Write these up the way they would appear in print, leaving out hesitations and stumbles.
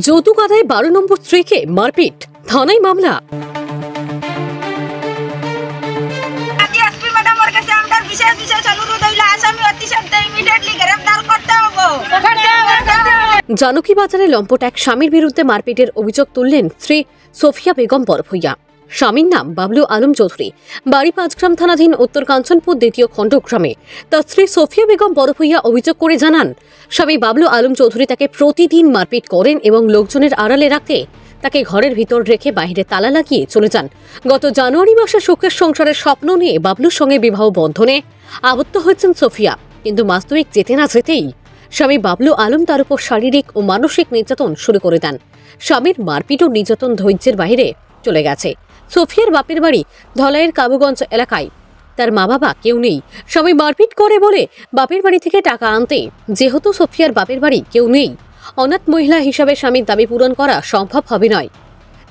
যৌতুক আদায়ে 12 নম্বর স্ত্রীকে মারপিট, থানায় মামলা। জানকী বাজারে লম্পট এক স্বামীর বিরুদ্ধে মারপিটের অভিযোগ তুললেন স্ত্রী সোফিয়া বেগম বরভূইয়া। স্বামীর নাম বাবলু আলম চৌধুরী, বাড়ি পাঁচগ্রাম থানাধীন উত্তর কাঞ্চনপুর দ্বিতীয় খণ্ডগ্রামে। তার স্ত্রী সোফিয়া বেগম বরভূইয়া অভিযোগ করে জানান, স্বামী বাবলু আলম চৌধুরী তাকে প্রতিদিন মারপিট করেন এবং লোকজনের আড়ালে রাখতে তাকে ঘরের ভিতর রেখে বাইরে তালা লাগিয়ে চলে যান। গত জানুয়ারি মাসে সুখের সংসারের স্বপ্ন নিয়ে বাবলুর সঙ্গে বিবাহ বন্ধনে আবদ্ধ হয়েছেন সোফিয়া, কিন্তু মাস দুয়েক যেতে না যেতেই স্বামী বাবলু আলম তার উপর শারীরিক ও মানসিক নির্যাতন শুরু করে দেন। স্বামীর মারপিট ও নির্যাতন ধৈর্যের বাইরে চলে গেছে। সোফিয়ার বাপের বাড়ি ধলাইয়ের কাবুগঞ্জ এলাকায়, তার মা বাবা কেউ নেই। স্বামী মারপিট করে বলে বাপের বাড়ি থেকে টাকা আনতে, যেহেতু সোফিয়ার বাপের বাড়ি কেউ নেই, অনাথ মহিলা হিসাবে স্বামীর দাবি পূরণ করা সম্ভব হবে নয়।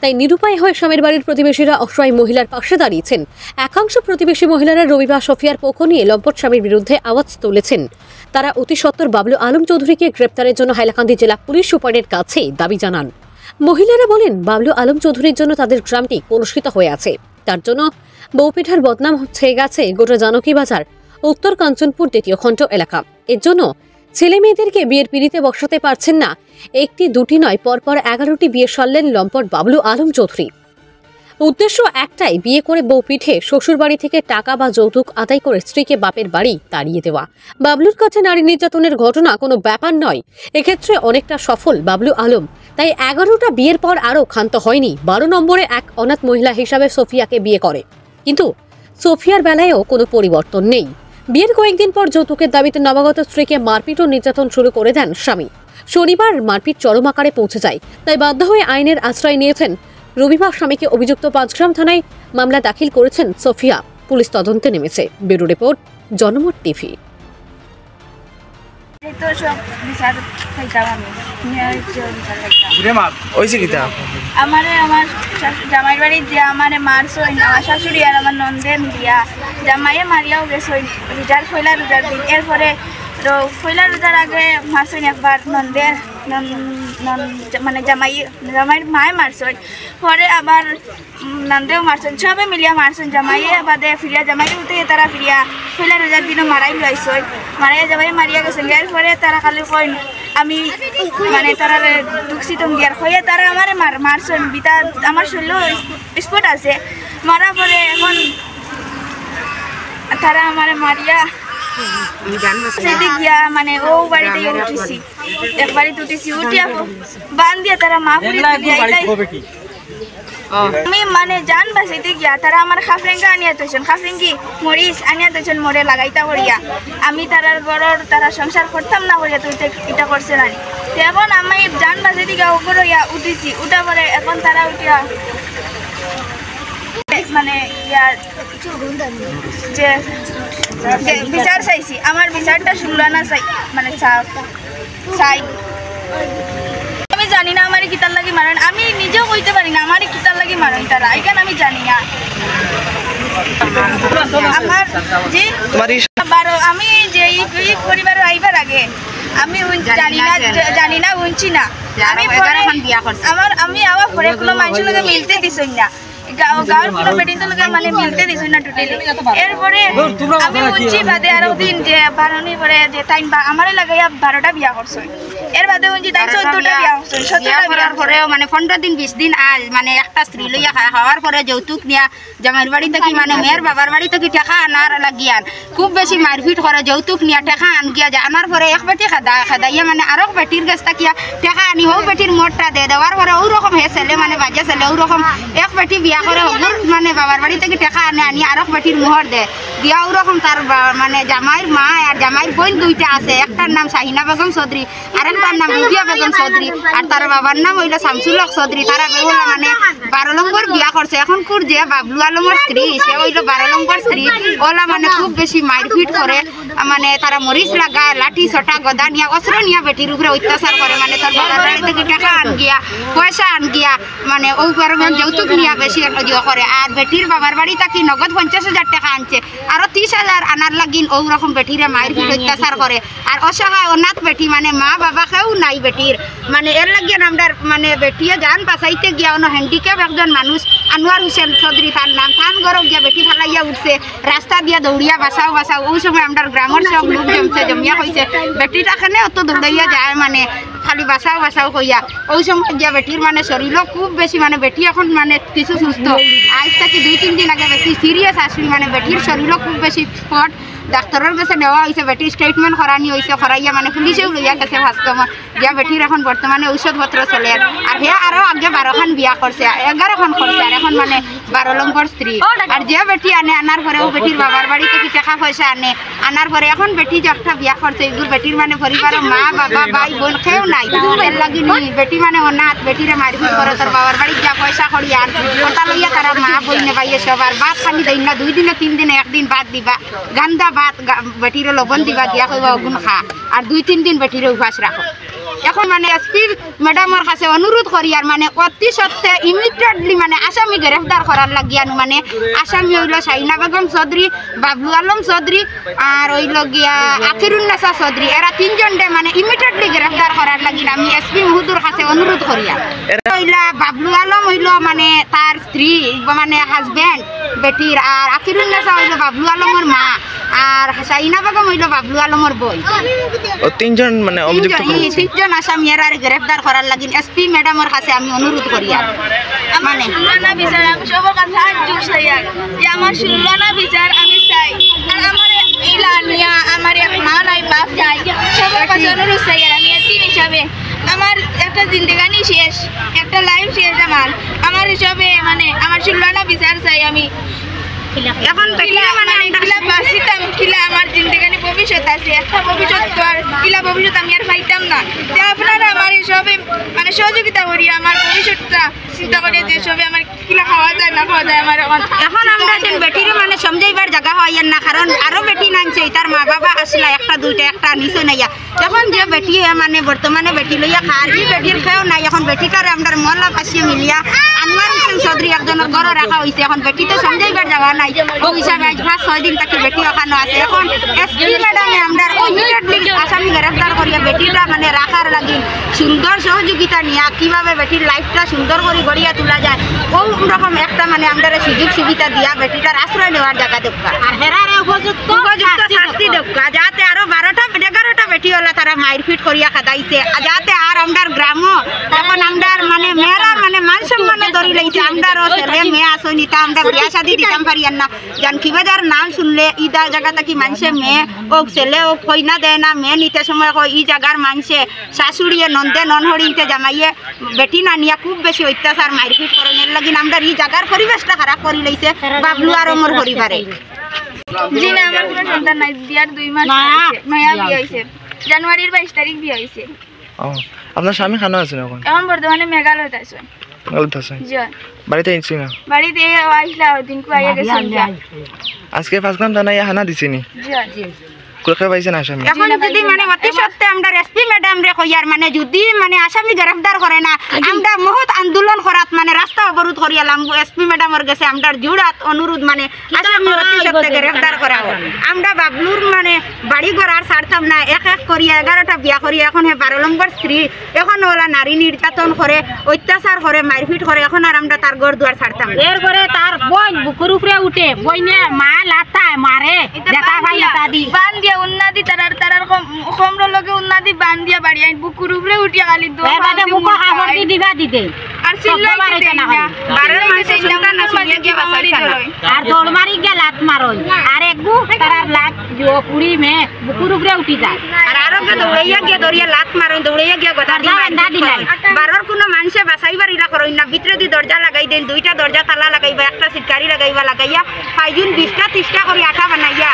তাই নিরুপায় হয়ে স্বামীর বাড়ির প্রতিবেশীরা অসহায় মহিলার পাশে দাঁড়িয়েছেন। একাংশ প্রতিবেশী মহিলারা রবিবার সোফিয়ার পক্ষ নিয়ে লম্পট স্বামীর বিরুদ্ধে আওয়াজ তুলেছেন। তারা অতি সত্বর বাবলু আলম চৌধুরীকে গ্রেপ্তারের জন্য হাইলাকান্দি জেলা পুলিশ সুপারের কাছে দাবি জানান। মহিলারা বলেন, বাবলু আলম চৌধুরীর জন্য তাদের গ্রামটি কলুষিত হয়ে আছে। তার জন্য বউপিঠার বদনাম হয়ে গেছে গোটা জানকী বাজার উত্তর কাঞ্চনপুর দ্বিতীয় খণ্ড এলাকা। এর জন্য ছেলে মেয়েদেরকে বিয়ের পিড়িতে বসাতে পারছেন না। একটি দুটি নয়, পরপর 11টি বিয়ে সারলেন লম্পট বাবলু আলম চৌধুরী। উদ্দেশ্য একটাই, বিয়ে করে বউ পিঠে শ্বশুর বাড়ি থেকে টাকা বা যৌতুক আদায় করে স্ত্রীকে বাপের বাড়ি তাড়িয়ে দেওয়া। বাবলুর কাছে নারী নির্যাতনের ঘটনা কোনো ব্যাপার নয়, এক্ষেত্রে অনেকটা সফল বাবলু আলম। তাই 11টা বিয়ের পর আরও ক্ষান্ত হয়নি। 12 নম্বরে এক অনাথ মহিলা হিসাবে সোফিয়াকে বিয়ে করে, কিন্তু সোফিয়ার বেলায়ও কোনো পরিবর্তন নেই। বিয়ের কয়েকদিন পর যৌতুকের দাবিতে নবাগত স্ত্রীকে মারপিট ও নির্যাতন শুরু করে দেন স্বামী। শনিবার মারপিট চরম আকারে পৌঁছে যায়, তাই বাধ্য হয়ে আইনের আশ্রয় নিয়েছেন। রবিবার স্বামীকে অভিযুক্ত পাঁচগ্রাম থানায় মামলা দাখিল করেছেন সোফিয়া। পুলিশ তদন্তে নেমেছে। ব্যুরো রিপোর্ট, জনমত টিভি। আমার জামাইর বাড়ি যে আমার মারছ, আমার শাশুড়ি আর আমার নন্দের দিয়া জামাইয়ে মারিয়াও গেছ রোজার ফয়লা রোজার দিন। এরপরে ফয়লা রোজার আগে মারছেন একবার নন্দের মানে জামাইয়ের মায়ে মারছেন, পরে আবার নন্দেও মারছেন, সবে মিলিয়া মারছেন। জামাইয়ে বাদে ফিরিয়া জামাইয়ে উঠে তারা ফিরিয়া ফয়লা রোজার দিনও মারাই লাইছেন, মারাইয়া জামাইয়ে মারিয়া গেছেন। এরপরে তারা খালি কইন আমি মানে তারা দুঃখিত দিয়ার হয়ে তারা আমার মারছেন। বিতা আমার শরীরও স্পট আছে মারা পরে। এখন তারা আমার মারিয়া সেদিক গিয়া মানে ও বাড়িতে উঠেছি, এক বাড়িতে উঠেছি, উঠিয়া বান দিয়া তারা মা পুরি দিয়া আমি মানে জান বাসাইতে গিয়া তারা আমার খাফরেঙ্গা আনিয়া তৈছেন, খাফরেঙ্গি মরিচ আনিয়া তৈছেন মোরে লাগাইতা করিয়া। আমি তারার গড়র তারা সংসার করতাম না করিয়া তুই এটা করছে না। এখন আমি জান বাসাইতে গিয়া উপর হইয়া উঠেছি, উঠা পরে এখন তারা উঠিয়া মানে যে বিচার চাইছি, আমার বিচারটা শুনলো না চাই মানে চাই। আমি জানি না আমার কিতার লাগি মারেন, আমি নিজেও কইতে পারি না আমার কিতার লাগি মারেন তারা, এখানে আমি জানি না। আমার যে আমি যে এই পরিবার আইবার আগে আমি জানি না উনছি না। আমি আবার পরে কোনো মানুষের লোকে মিলতে দিছই না, গাঁর কোনো বেটিতে লোকে মানে মিলতে দিছই না টোটালি। এরপরে আমি উনছি বাদে আরো দিন যে বারণি পরে যে তাই আমারে লাগাইয়া 12টা বিয়া করছে। এর বাদে উনছি তাই 14টা বিয়া করছে। 14টা বিয়ার পরে মানে 15 দিন 20 দিন আজ মানে একটা স্ত্রী লইয়া খাওয়ার পরে যৌতুক নিয়া জামাইর বাড়ি থেকে মানে মেয়ের বাবার বাড়ি থেকে টাকা আনার লাগিয়ান খুব বেশি মারপিট করে। যৌতুক নিয়া টাকা আন গিয়া আনার পরে এক বেটি খাদাইয়া মানে আরো বেটির কাছ থেকে টাকা আনি হোক বেটির মোটটা দিয়ে দেওয়ার পরে ওরকম হে ছেলে মানে বাজে ছেলে ওরকম এক বেটি বিয়া করে ওগুর মানে বাবার বাড়ি থেকে টাকা আনি আরো বেটির মোহর দেয় দিয়া ওরকম। তার মানে জামাইর মা আর জামাইর বোন দুইটা আছে, একটার নাম শাহিনা বেগম চৌধুরী আর একটার নাম রুবিয়া বেগম চৌধুরী, আর তার বাবার নাম হইল শামসুল হক চৌধুরী। তারা বেগুলা মানে 12 নম্বর বিয়া করছে। এখন কুর যে বাবলু আলমের স্ত্রী সে হইল 12 নম্বর স্ত্রী, ওলা মানে খুব বেশি মারপিট করে, মানে তারা মরিচ লাগায় লাঠি ছটা গদা নিয়া অস্ত্র নিয়া বেটির উপরে অত্যাচার করে। মানে তার বাবার বাড়ি থেকে টাকা আন গিয়া পয়সা আন গিয়া মানে ও পারবেন যৌতুক নিয়া বেশি ইয়ে করে। আর বেটির বাবার বাড়ি থাকি নগদ 50,000 টাকা আনছে, আরো 30,000 আনার লাগিন ও রকম বেটিরে মায়ের ফিট অত্যাচার করে। আর অসহায় অনাথ বেটি মানে মা বাবা কেউ নাই বেটির, মানে এর লাগিয়ে আমরা মানে বেটিয়ে গান বাঁচাইতে গিয়া অন্য হ্যান্ডিক্যাপ একজন মানুষ আনোয়ার হোসেন চৌধুরী তার নাম থান গরম গিয়া বেটি ফালাইয়া উঠছে, রাস্তা দিয়া দৌড়িয়া বাঁচাও বাঁচাও। ওই সময় আমরা গ্রামের সব লোক জমিয়া হয়েছে বেটিটা খানে অত দৌড়াইয়া যায় মানে খালি বাঁচাও বাঁচাও কইয়া। ওই সময় গিয়া বেটির মানে শরীরও খুব বেশি মানে বেটি এখন মানে কিছু সুস্থ, আজ থেকে 2-3 দিন আগে বেশি সিরিয়াস আসলি মানে বেটির শরীরও খুব বেশি স্পট। ডাক্তারের কাছে নেওয়া হয়েছে, বেটির স্টেটমেন্ট করানি হয়েছে, করাইয়া মানে পুলিশেও লইয়া গেছে ভাস্কর গিয়া বেটির এখন বর্তমানে ঔষধপত্র চলে। আর হে আরো আগে 12খান বিয়া করছে, 11খান করছে, আর এখন মানে 12 নম্বর স্ত্রী। আর যে বেটি আনে আনার পরে ও বেটির বাবার বাড়ি থেকে টাকা পয়সা আনার পরে এখন বেটি যে একটা বিয়া করছে এগুলো বেটির মানে পরিবারের মা বাবা ভাই বোন কেউ নাই, এর লাগি বেটি মানে অনাথ, বেটিরে মারপিট করে তার বাবার বাড়ি যা পয়সা করি আর ওটা লইয়া তারা মা বইনে বাইয়ে সবার ভাত খানি দেয় না, 2 দিনে 3 দিনে একদিন ভাত দিবা, গান্দা ভাত বেটিরে লবণ দিবা দিয়া কইবা অগুন খা, আর 2-3 দিন বেটিরে উপাস রাখো। এখন মানে এসপি ম্যাডামের কাছে অনুরোধ করি আর মানে অতি সত্ত্বে ইমিডিয়েটলি মানে আসামি গ্রেফতার করার লাগিয়ানো, মানে আসামি হইল শাহিনা বেগম চৌধুরী, বাবলু আলম চৌধুরী আর হইল গিয়া আখিরুন্নেসা চৌধুরী, এরা 3 জনকে মানে ইমিডিয়েটলি গ্রেফতার করার লাগি আমি এসপি মহোদয়ের কাছে অনুরোধ করি। হইলা বাবলু আলম হইল মানে তার স্ত্রী মানে হাজবেন্ড বেটির, আর আখিরুন্নেসা হইল বাবলু আলমের মা, আর শাহিনা বেগম হইল বাবলু আলমের বই। 3 জন মানে অভিযুক্ত 3 জন আসামি এর গ্রেফতার করার লাগি এসপি ম্যাডামের কাছে আমি অনুরোধ করি। আর মানে শুনলানা বিচার আমি সবার কাছে হাত জোর চাই আর যে আমার শুনলানা বিচার আমি চাই, আর আমার ইলানিয়া আমার এক মা নাই বাপ নাই, সবার কাছে অনুরোধ চাই। আর আমি এতিম হিসাবে আমার একটা জিন্দেগানি শেষ, একটা লাইফ শেষ, আমার হিসাবে মানে আমার শুনলানা বিচার চাই। আমি এখন কিলা আমার জিন্দেগানি ভবিষ্যৎ আছে, একটা ভবিষ্যৎ কিলা ভবিষ্যৎ আমি আর পাইতাম না, যে আপনারা আমার এসবে মানে সহযোগিতা করি আমার ভবিষ্যৎটা চিন্তা করে যে সবে আমার কিলা খাওয়া যায় না খাওয়া যায়। আমার এখন আমরা বেটিরে মানে সমঝাইবার জায়গা হয় না, কারণ আরো বেটি নানছে তার মা বাবা আসলা একটা দুইটা একটা নিচে নাইয়া, এখন যে বেটি মানে বর্তমানে বেটি লইয়া খার ই বেটির খেয়েও নাই। এখন বেটিটারে আমরা মহল্লা পাশে মিলিয়া আনোয়ার হোসেন চৌধুরী একজনের ঘরে রাখা হয়েছে, এখন বেটি তো সমঝাইবার জায়গা নাই, ও হিসাবে আজ 5-6 দিন তাকে বেটি ওখানে আছে। এখন এসপি ম্যাডামে আমরা ইমিডিয়েটলি আসামি গ্রেফতার করিয়া বেটিটা মানে রাখার লাগি সুন্দর সহযোগিতা নিয়া কিভাবে বেটির লাইফটা সুন্দর করে গড়িয়া তোলা যায় ও রকম একটা মানে আমরা সুযোগ সুবিধা দিয়া বেটিটার আশ্রয় নেওয়ার জায়গা দরকার, আর হেরারে উপযুক্ত শাস্তি দরকার, যাতে আরো 12টা-11টা বেটি হলে তারা মারপিট করিয়া খাদাইছে, যাতে আর আমরা গ্রাম এখন আমরা মানে মেয়েরা মানে মান সম্মানে ধরি লাইছে, আমরাও ছেলে মেয়ে আসনি তা আমরা বিয়া শাদি দিতাম পারি না, জানকি বাজার নাম শুনলে ইদা জায়গা থাকি মানুষে মেয়ে ও ছেলে ও কইনা দেয় না, মেয়ে নিতে সময় কই ই জায়গার মানুষে শাশুড়িয়ে নন্দে ননহরিতে জামাইয়ে বেটি না নিয়ে খুব বেশি অত্যাচার মারপিট করেন, এর লাগি আমরা এই জায়গার পরিবেশটা খারাপ করে লাইছে বাবলু আর মোর পরিবারে। জি না, আমার কোনো সন্তান নাই, বিয়ার 2 মাস নয়া বিয়ে হয়েছে, জানুয়ারির 22 তারিখ বিয়ে হয়েছে। আপনার স্বামী খানা আছে এখন? এখন বর্তমানে মেঘালয়তে আছে। মেঘালয়তে আছে? জি। বাড়িতে আইছি না? বাড়িতে আইসলা দিনকু আইয়া গেছে। আজকে 5 গ্রাম দানা হানা দিছিনি? জি। কোথায় পাইছেন আসামি? এখন যদি মানে অতি সত্ত্বে আমরা এসপি ম্যাডাম রে কইয়ার মানে যদি মানে আসামি গ্রেফতার করে না আমরা মহৎ আন্দোলন করাত মানে রাস্তা অবরোধ করিয়ালাম এসপি ম্যাডামের কাছে আমরা জোড়াত অনুরোধ মানে আসামি অতি সত্ত্বে গ্রেফতার করা হোক। আমরা বাবলুর মানে বাড়ি ঘর আর ছাড়তাম না, এক এক করিয়া 11টা বিয়া করিয়া এখন হে 12 নম্বর স্ত্রী, এখন ওলা নারী নির্যাতন করে অত্যাচার করে মারপিট করে, এখন আর আমরা তার ঘর দুয়ার ছাড়তাম না। এরপরে তার বোন বুকুর উপরে উঠে বইনে মা লাতা মারে দেখা ভাই লাতা দি বান দিয়া উন্নাদি তারার কমর লগে উন্নাদি বান দিয়া বাড়ি আইন বুকুর উপরে উঠিয়া খালি দো এবারে বুকু খাবার দি দিবা দিতে আর চিল্লাই দিতে না, 12 মাসে সন্তান না শুনিয়া কি বাসারি ধরই আর দৌড় মারি গিয়া লাত মারই, আর একগু তারার লাত জো পুরি মে বুকুর উপরে উঠি যায়, আর আরো দৌড়াইয়া গিয়া দৌড়িয়া লাত মারই, দৌড়াইয়া গিয়া গদা দিলাই। 12 কোনো মানুষে বাসাইবার ইলা করই না, ভিতরে দি দরজা লাগাই দেন, 2টা দরজা তালা লাগাইবা, একটা সিটকারি লাগাইবা, লাগাইয়া 5 জন 20টা 30টা করে আঠা বানাইয়া